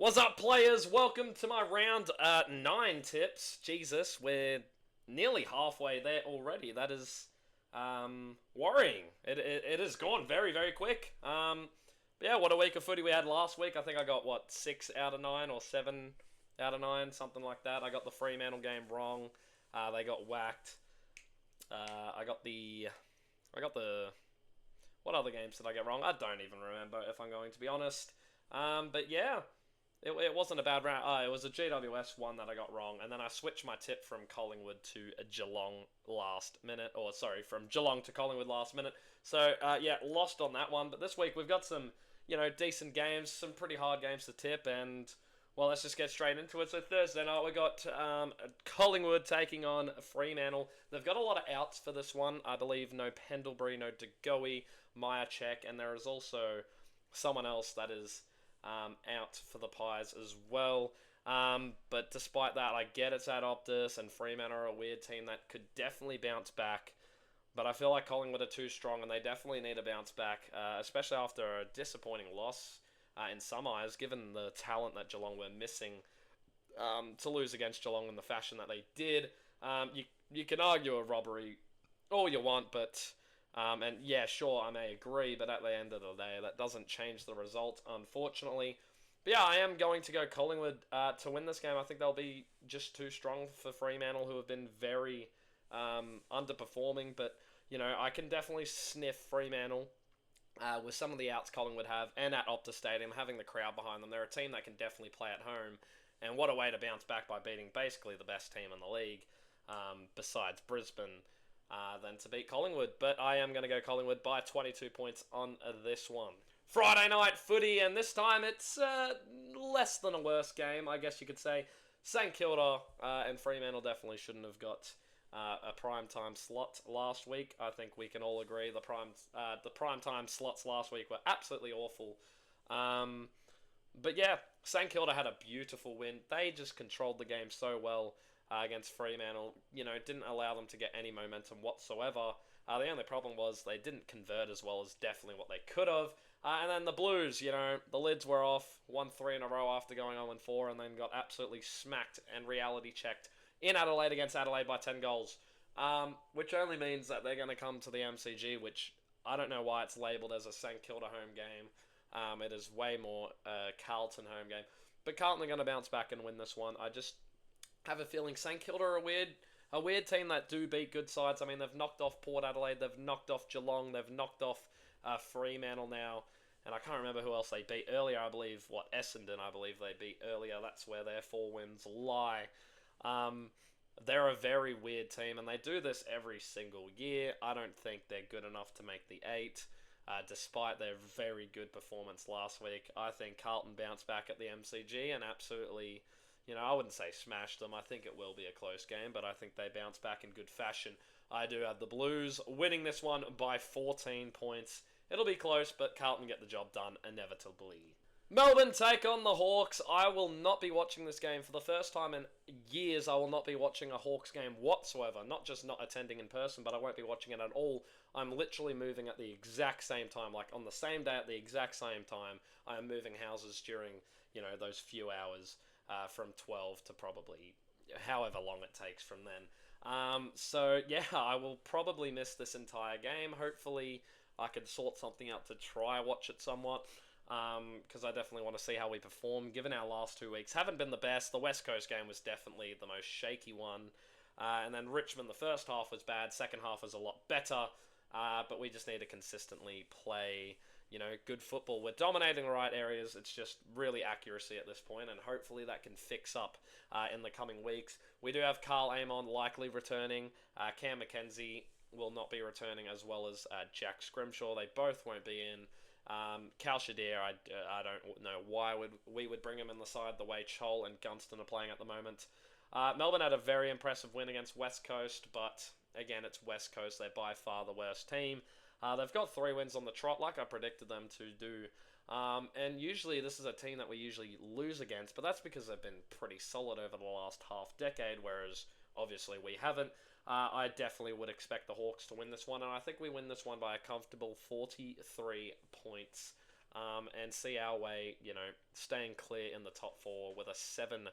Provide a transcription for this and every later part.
What's up, players? Welcome to my round 9 tips. Jesus, we're nearly halfway there already. That is worrying. It has gone very, very quick. But yeah, what a week of footy we had last week. I think I got, 6 out of 9 or 7 out of 9, something like that. I got the Fremantle game wrong. They got whacked. I got the... What other games did I get wrong? I don't even remember, if I'm going to be honest. But yeah, it wasn't a bad round. It was a GWS one that I got wrong, and then I switched my tip from Collingwood to Geelong last minute, or sorry, from Geelong to Collingwood last minute. So yeah, lost on that one. But this week we've got some, decent games, some pretty hard games to tip, and well, let's just get straight into it. So Thursday night we got Collingwood taking on Fremantle. They've got a lot of outs for this one. I believe no Pendlebury, no De Goey, Myercheck, and there is also someone else that is out for the Pies as well. But despite that, I get it's at Optus, and Fremantle are a weird team that could definitely bounce back. But I feel like Collingwood are too strong, and they definitely need to bounce back, especially after a disappointing loss in some eyes, given the talent that Geelong were missing to lose against Geelong in the fashion that they did. You can argue a robbery all you want, but and yeah, sure, I may agree, but at the end of the day, that doesn't change the result, unfortunately. But yeah, I am going to go Collingwood to win this game. I think they'll be just too strong for Fremantle, who have been very underperforming. But, I can definitely sniff Fremantle with some of the outs Collingwood have, and at Optus Stadium, having the crowd behind them. They're a team that can definitely play at home, and what a way to bounce back by beating basically the best team in the league, besides Brisbane, than to beat Collingwood. But I am going to go Collingwood by 22 points on this one. Friday night footy, and this time it's less than a worse game, I guess you could say. St Kilda and Fremantle definitely shouldn't have got a prime time slot last week. I think we can all agree the prime time slots last week were absolutely awful. But yeah, St Kilda had a beautiful win. They just controlled the game so well against Fremantle. Didn't allow them to get any momentum whatsoever. The only problem was they didn't convert as well as definitely what they could have. And then the Blues, the lids were off, won 3 in a row after going 0-4, and then got absolutely smacked and reality checked in Adelaide against Adelaide by 10 goals. Which only means that they're going to come to the MCG, which I don't know why it's labelled as a St Kilda home game. It is way more a Carlton home game. But Carlton are going to bounce back and win this one. I just have a feeling St Kilda are a weird team that do beat good sides. I mean, they've knocked off Port Adelaide, they've knocked off Geelong, they've knocked off Fremantle now, and I can't remember who else they beat earlier. I believe, Essendon, I believe they beat earlier. That's where their 4 wins lie. They're a very weird team, and they do this every single year. I don't think they're good enough to make the 8. Despite their very good performance last week, I think Carlton bounced back at the MCG and absolutely, I wouldn't say smashed them. I think it will be a close game, but I think they bounce back in good fashion. I do have the Blues winning this one by 14 points. It'll be close, but Carlton get the job done inevitably. Melbourne take on the Hawks. I will not be watching this game for the first time in years. I will not be watching a Hawks game whatsoever. Not just not attending in person, but I won't be watching it at all. I'm literally moving at the exact same time, like on the same day at the exact same time. I am moving houses during, those few hours from 12 to probably however long it takes from then. So yeah, I will probably miss this entire game. Hopefully I can sort something out to try watch it somewhat. Because I definitely want to see how we perform, given our last 2 weeks haven't been the best. The West Coast game was definitely the most shaky one. And then Richmond, the first half was bad, second half was a lot better. But we just need to consistently play, good football. We're dominating the right areas. It's just really accuracy at this point, and hopefully that can fix up in the coming weeks. We do have Carl Amon likely returning. Cam McKenzie will not be returning, as well as Jack Scrimshaw. They both won't be in. Cal Shadir, I don't know why we would bring him in the side the way Chol and Gunston are playing at the moment. Melbourne had a very impressive win against West Coast, but again, it's West Coast. They're by far the worst team. They've got 3 wins on the trot, like I predicted them to do. And usually this is a team that we usually lose against, but that's because they've been pretty solid over the last half decade, whereas obviously we haven't. I definitely would expect the Hawks to win this one, and I think we win this one by a comfortable 43 points. and see our way, staying clear in the top four with a 7-2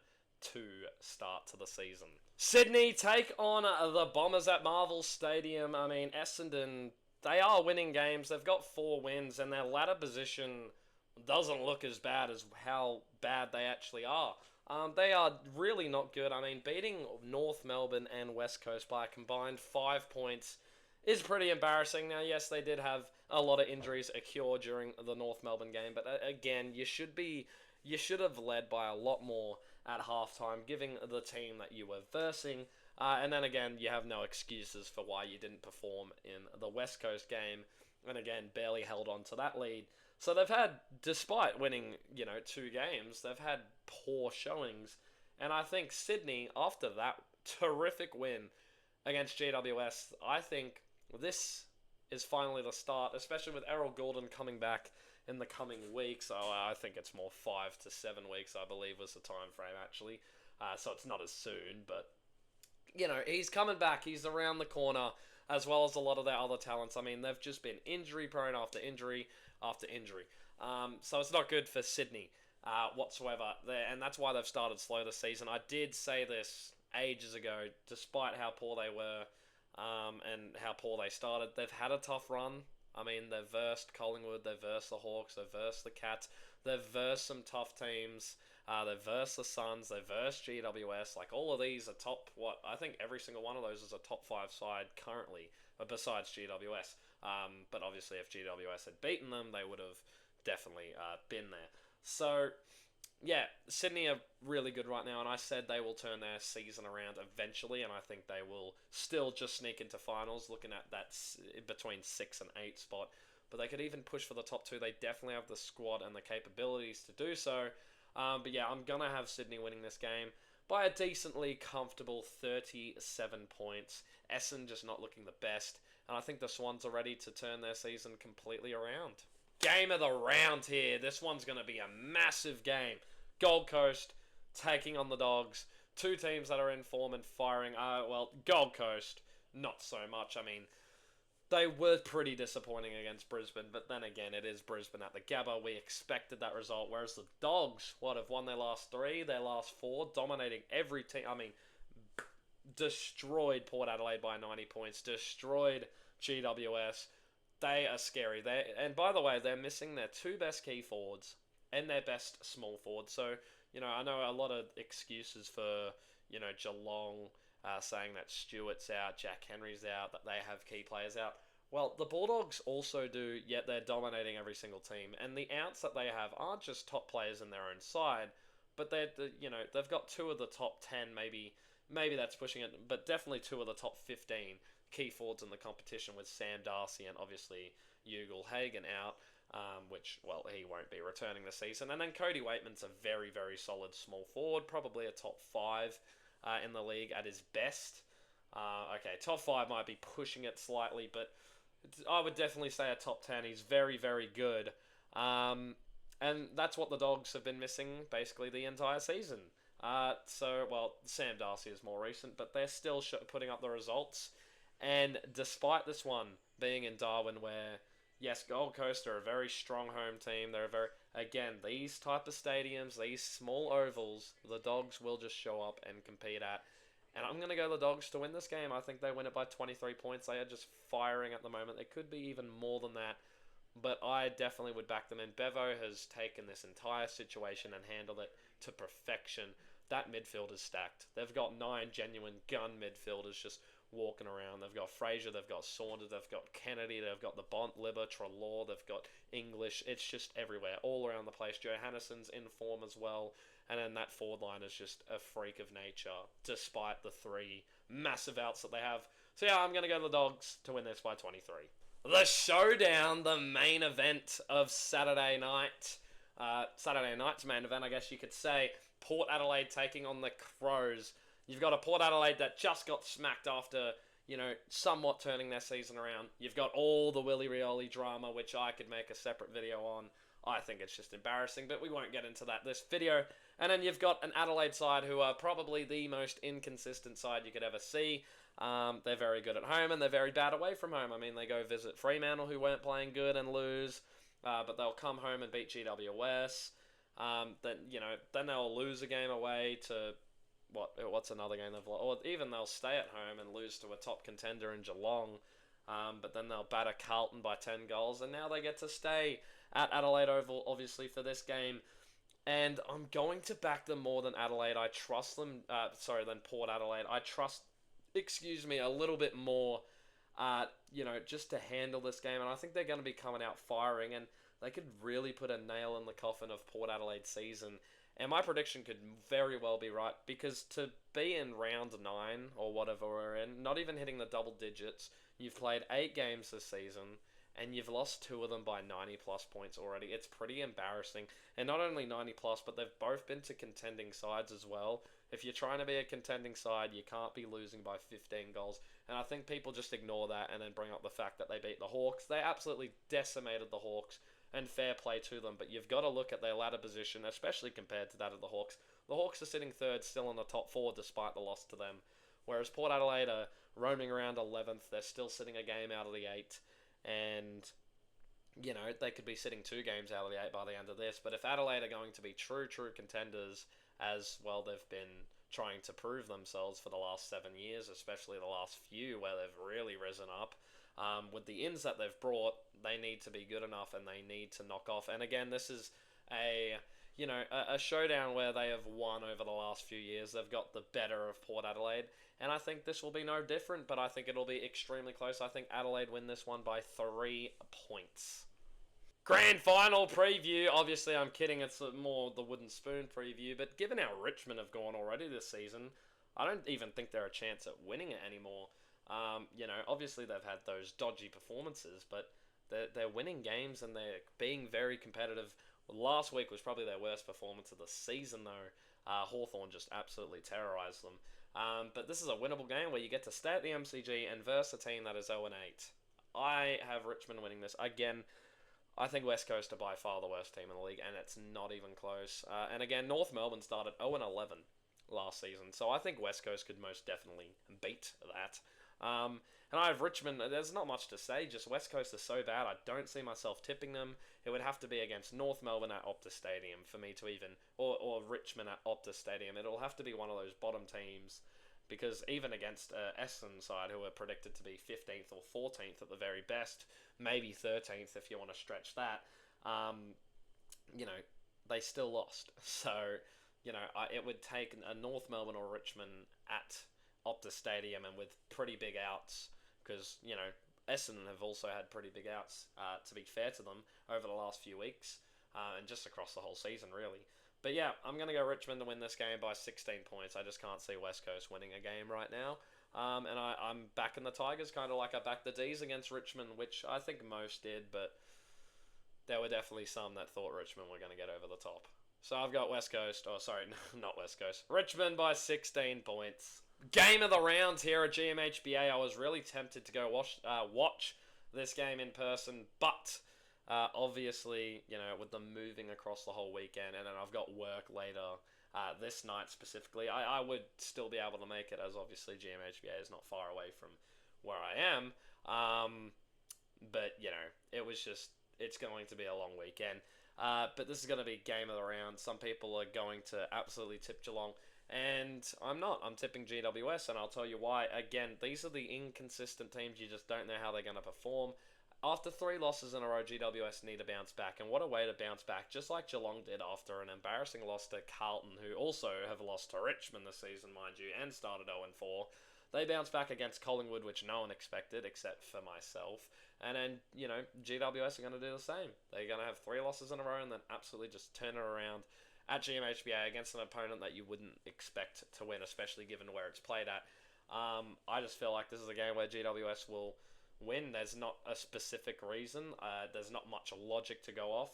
start to the season. Sydney take on the Bombers at Marvel Stadium. I mean, Essendon, they are winning games. They've got 4 wins, and their ladder position doesn't look as bad as how bad they actually are. They are really not good. I mean, beating North Melbourne and West Coast by a combined 5 points is pretty embarrassing. Now, yes, they did have a lot of injuries occur during the North Melbourne game, but again, you should have led by a lot more at halftime, giving the team that you were versing. And then again, you have no excuses for why you didn't perform in the West Coast game, and again, barely held on to that lead. So they've had, despite winning, 2 games, they've had poor showings. And I think Sydney, after that terrific win against GWS, I think this is finally the start, especially with Errol Gulden coming back in the coming weeks. So I think it's more 5 to 7 weeks, I believe, was the time frame, actually. So it's not as soon, but, he's coming back. He's around the corner, as well as a lot of their other talents. I mean, they've just been injury-prone after injury after injury. So it's not good for Sydney whatsoever. And that's why they've started slow this season. I did say this ages ago, despite how poor they were and how poor they started. They've had a tough run. I mean, they've versed Collingwood, they've versed the Hawks, they've versed the Cats, they've versed some tough teams. They've versed the Suns, they've versed GWS. Like, all of these are top, I think every single one of those is a top 5 side currently, besides GWS. But obviously, if GWS had beaten them, they would have definitely been there. So, yeah, Sydney are really good right now, and I said they will turn their season around eventually, and I think they will still just sneak into finals, looking at that between 6 and 8 spot. But they could even push for the top 2. They definitely have the squad and the capabilities to do so. But yeah, I'm going to have Sydney winning this game by a decently comfortable 37 points. Essendon just not looking the best. And I think the Swans are ready to turn their season completely around. Game of the round here. This one's going to be a massive game. Gold Coast taking on the Dogs. 2 teams that are in form and firing. Gold Coast, not so much. I mean, they were pretty disappointing against Brisbane, but then again, it is Brisbane at the Gabba. We expected that result, whereas the Dogs, have won their last 3, their last 4, dominating every team. I mean, destroyed Port Adelaide by 90 points, destroyed GWS. They are scary. And by the way, they're missing their 2 best key forwards and their best small forwards. So, I know a lot of excuses for, Geelong saying that Stewart's out, Jack Henry's out, that they have key players out. Well, the Bulldogs also do, yet they're dominating every single team. And the outs that they have aren't just top players in their own side, but they've got 2 of the top 10, maybe that's pushing it, but definitely 2 of the top 15 key forwards in the competition, with Sam Darcy and obviously Ugle-Hagan out, which, he won't be returning this season. And then Cody Waitman's a very, very solid small forward, probably a top 5 in the league at his best. Top 5 might be pushing it slightly, but I would definitely say a top 10. He's very, very good. And that's what the Dogs have been missing basically the entire season. Sam Darcy is more recent, but they're still putting up the results. And despite this one being in Darwin, where, yes, Gold Coast are a very strong home team, these type of stadiums, these small ovals, the Dogs will just show up and compete at. And I'm going to go the Dogs to win this game. I think they win it by 23 points. They are just firing at the moment. It could be even more than that, but I definitely would back them in. Bevo has taken this entire situation and handled it to perfection. That midfield is stacked. They've got 9 genuine gun midfielders just walking around. They've got Fraser, they've got Saunders, they've got Kennedy, they've got the Bont, Libber, Treloar, they've got English. It's just everywhere, all around the place. Johannisson's in form as well. And then that forward line is just a freak of nature, despite the 3 massive outs that they have. So yeah, I'm going to go to the Dogs to win this by 23. The showdown, the main event of Saturday night. Saturday night's main event, I guess you could say. Port Adelaide taking on the Crows. You've got a Port Adelaide that just got smacked after, somewhat turning their season around. You've got all the Willie Rioli drama, which I could make a separate video on. I think it's just embarrassing, but we won't get into that this video. And then you've got an Adelaide side who are probably the most inconsistent side you could ever see. They're very good at home, and they're very bad away from home. I mean, they go visit Fremantle, who weren't playing good, and lose. but they'll come home and beat GWS. Then they'll lose a game away to what's another game they've lost, or even they'll stay at home and lose to a top contender in Geelong. But then they'll batter Carlton by 10 goals, and now they get to stay at Adelaide Oval, obviously, for this game. And I'm going to back them more than Adelaide. I trust them, than Port Adelaide. I trust, a little bit more, just to handle this game. And I think they're going to be coming out firing, and they could really put a nail in the coffin of Port Adelaide's season. And my prediction could very well be right, because to be in round 9 or whatever we're in, not even hitting the double digits, you've played 8 games this season, and you've lost 2 of them by 90 plus points already. It's pretty embarrassing. And not only 90 plus, but they've both been to contending sides as well. If you're trying to be a contending side, you can't be losing by 15 goals. And I think people just ignore that and then bring up the fact that they beat the Hawks. They absolutely decimated the Hawks, and fair play to them. But you've got to look at their ladder position, especially compared to that of the Hawks. The Hawks are sitting third, still in the top 4 despite the loss to them. Whereas Port Adelaide are roaming around 11th. They're still sitting a game out of the 8. And, they could be sitting 2 games out of the 8 by the end of this. But if Adelaide are going to be true contenders, as well they've been trying to prove themselves for the last 7 years, especially the last few where they've really risen up, with the ins that they've brought, they need to be good enough and they need to knock off. And again, this is a showdown where they have won over the last few years. They've got the better of Port Adelaide, and I think this will be no different, but I think it'll be extremely close. I think Adelaide win this one by 3 points. Grand final preview. Obviously, I'm kidding. It's more the wooden spoon preview, but given how Richmond have gone already this season, I don't even think they're a chance at winning it anymore. Obviously they've had those dodgy performances, but they're winning games and they're being very competitive. Last week was probably their worst performance of the season, though. Hawthorn just absolutely terrorised them. But this is a winnable game where you get to stay at the MCG and verse a team that is 0-8. I have Richmond winning this. Again, I think West Coast are by far the worst team in the league, and it's not even close. And again, North Melbourne started 0-11 last season, so I think West Coast could most definitely beat that. And I have Richmond. There's not much to say. Just West Coast is so bad. I don't see myself tipping them. It would have to be against North Melbourne at Optus Stadium for me to even, or Richmond at Optus Stadium. It'll have to be one of those bottom teams, because even against Essendon side, who are predicted to be 15th or 14th at the very best, maybe 13th if you want to stretch that, they still lost. So, it would take a North Melbourne or Richmond at Optus Stadium and with pretty big outs, because, Essendon have also had pretty big outs, to be fair to them, over the last few weeks, and just across the whole season, really. But yeah, I'm going to go Richmond to win this game by 16 points. I just can't see West Coast winning a game right now. And I'm backing the Tigers, kind of like I backed the D's against Richmond, which I think most did, but there were definitely some that thought Richmond were going to get over the top. So I've got West Coast, not West Coast, Richmond by 16 points. Game of the round here at GMHBA. I was really tempted to go watch this game in person, but obviously, with them moving across the whole weekend, and then I've got work later this night specifically, I would still be able to make it, as obviously GMHBA is not far away from where I am. But, it's going to be a long weekend. But this is going to be game of the round. Some people are going to absolutely tip Geelong, and I'm not. I'm tipping GWS, and I'll tell you why. Again, these are the inconsistent teams. You just don't know how they're going to perform. After 3 losses in a row, GWS need to bounce back, and what a way to bounce back, just like Geelong did after an embarrassing loss to Carlton, who also have lost to Richmond this season, mind you, and started 0-4. They bounced back against Collingwood, which no one expected, except for myself. And then, GWS are going to do the same. They're going to have 3 losses in a row and then absolutely just turn it around at GMHBA against an opponent that you wouldn't expect to win, especially given where it's played at. I just feel like this is a game where GWS will win. There's not a specific reason. There's not much logic to go off.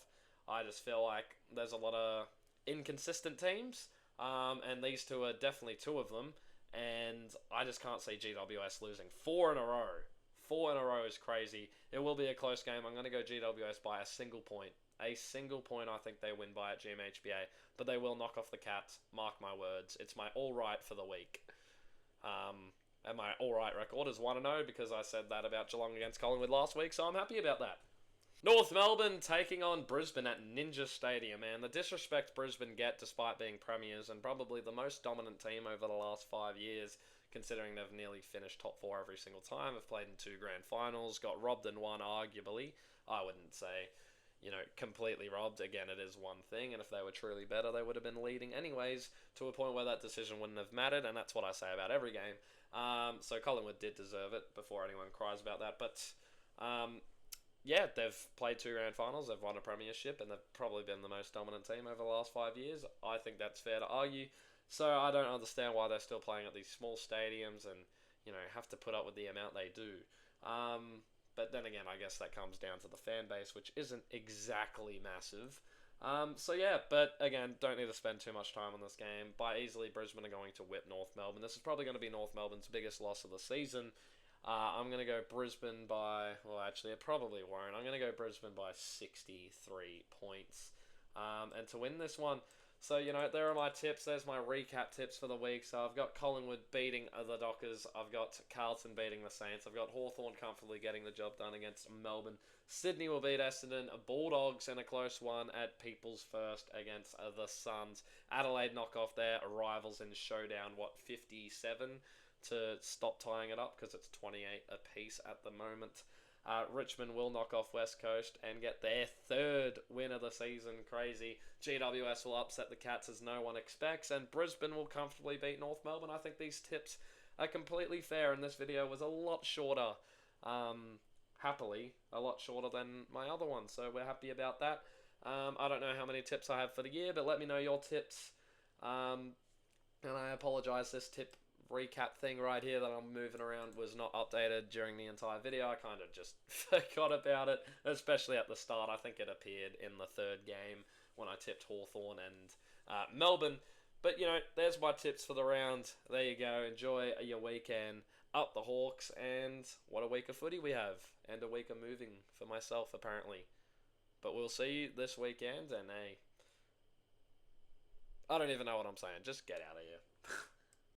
I just feel like there's a lot of inconsistent teams, and these two are definitely 2 of them. And I just can't see GWS losing 4 in a row. 4 in a row is crazy. It will be a close game. I'm going to go GWS by a single point. A single point I think they win by at GMHBA. But they will knock off the Cats. Mark my words. It's my all-right for the week. And my all-right record is 1-0 because I said that about Geelong against Collingwood last week, so I'm happy about that. North Melbourne taking on Brisbane at Ninja Stadium, man. The disrespect Brisbane get despite being premiers and probably the most dominant team over the last 5 years, considering they've nearly finished top four every single time, have played in two grand finals, got robbed in one arguably. I wouldn't say, completely robbed. Again, it is one thing, and if they were truly better, they would have been leading anyways, to a point where that decision wouldn't have mattered, and that's what I say about every game. So Collingwood did deserve it before anyone cries about that, but yeah, they've played two grand finals, they've won a premiership, and they've probably been the most dominant team over the last 5 years. I think that's fair to argue. So I don't understand why they're still playing at these small stadiums and, have to put up with the amount they do. But then again, I guess that comes down to the fan base, which isn't exactly massive. So yeah, but again, don't need to spend too much time on this game. By easily, Brisbane are going to whip North Melbourne. This is probably going to be North Melbourne's biggest loss of the season. I'm going to go Brisbane by... Well, actually, it probably won't. I'm going to go Brisbane by 63 points. And to win this one... So, there are my tips. There's my recap tips for the week. So, I've got Collingwood beating the Dockers. I've got Carlton beating the Saints. I've got Hawthorn comfortably getting the job done against Melbourne. Sydney will beat Essendon. Bulldogs in a close one at People's First against the Suns. Adelaide knock off their rivals in showdown, 57? To stop tying it up because it's 28 apiece at the moment. Richmond will knock off West Coast and get their third win of the season. Crazy. GWS will upset the Cats as no one expects, and Brisbane will comfortably beat North Melbourne. I think these tips are completely fair, and this video was a lot shorter. Happily, a lot shorter than my other one, so we're happy about that. I don't know how many tips I have for the year, but let me know your tips. And I apologise, this tip recap thing right here that I'm moving around was not updated during the entire video. I kind of just forgot about it, especially at the start. I think it appeared in the third game when I tipped Hawthorn and Melbourne. But, there's my tips for the round. There you go. Enjoy your weekend. Up the Hawks, and what a week of footy we have. And a week of moving for myself, apparently. But we'll see you this weekend, and hey, I don't even know what I'm saying. Just get out of here.